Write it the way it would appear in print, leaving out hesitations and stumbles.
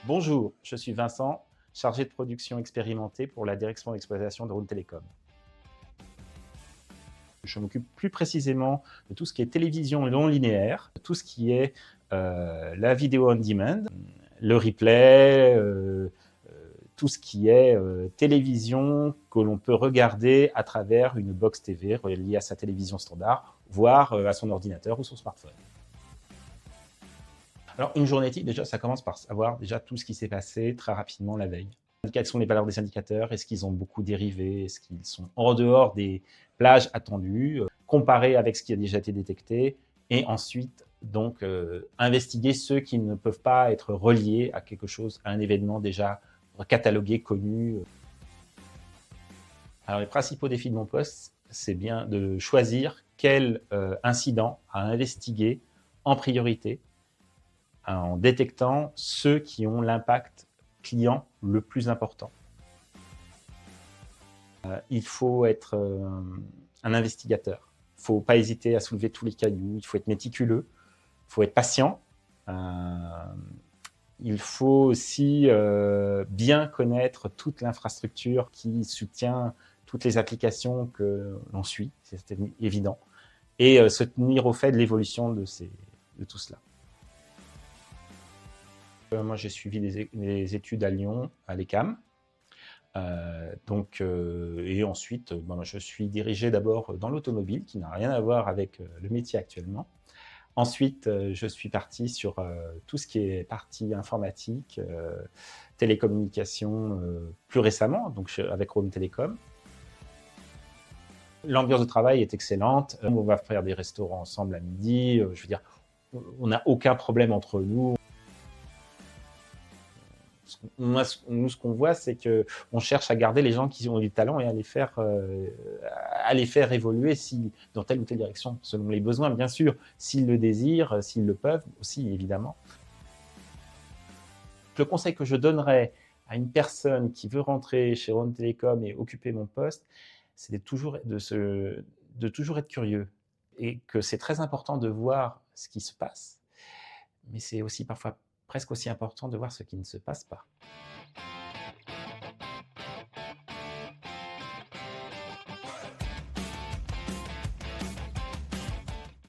Bonjour, je suis Vincent, chargé de production expérimentée pour la direction d'exploitation de Rhône Télécom. Je m'occupe plus précisément de tout ce qui est télévision non linéaire, tout ce qui est la vidéo on demand, le replay, tout ce qui est télévision que l'on peut regarder à travers une box TV reliée à sa télévision standard, voire à son ordinateur ou son smartphone. Alors, une journée type, déjà, ça commence par savoir déjà tout ce qui s'est passé très rapidement la veille. Quelles sont les valeurs des indicateurs? Est-ce qu'ils ont beaucoup dérivé? Est-ce qu'ils sont en dehors des plages attendues? Comparer avec ce qui a déjà été détecté. Et ensuite, donc, investiguer ceux qui ne peuvent pas être reliés à quelque chose, à un événement déjà catalogué, connu. Alors, les principaux défis de mon poste, c'est bien de choisir quel incident à investiguer en priorité, en détectant ceux qui ont l'impact client le plus important. Il faut être un investigateur. Il ne faut pas hésiter à soulever tous les cailloux. Il faut être méticuleux. Il faut être patient. Il faut aussi bien connaître toute l'infrastructure qui soutient toutes les applications que l'on suit, c'est évident, et se tenir au fait de l'évolution de tout cela. Moi, j'ai suivi des études à Lyon, à l'ECAM. Et ensuite, je suis dirigé d'abord dans l'automobile, qui n'a rien à voir avec le métier actuellement. Ensuite, je suis parti sur tout ce qui est partie informatique, télécommunications, plus récemment, donc avec Rhône Télécom. L'ambiance de travail est excellente. On va faire des restaurants ensemble à midi. Je veux dire, on n'a aucun problème entre nous. Nous, ce qu'on voit, c'est qu'on cherche à garder les gens qui ont du talent et à les faire évoluer dans telle ou telle direction, selon les besoins, bien sûr, s'ils le désirent, s'ils le peuvent aussi, évidemment. Le conseil que je donnerais à une personne qui veut rentrer chez Rhône Télécom et occuper mon poste, c'est de toujours être curieux, et que c'est très important de voir ce qui se passe, mais c'est aussi parfois presque aussi important de voir ce qui ne se passe pas.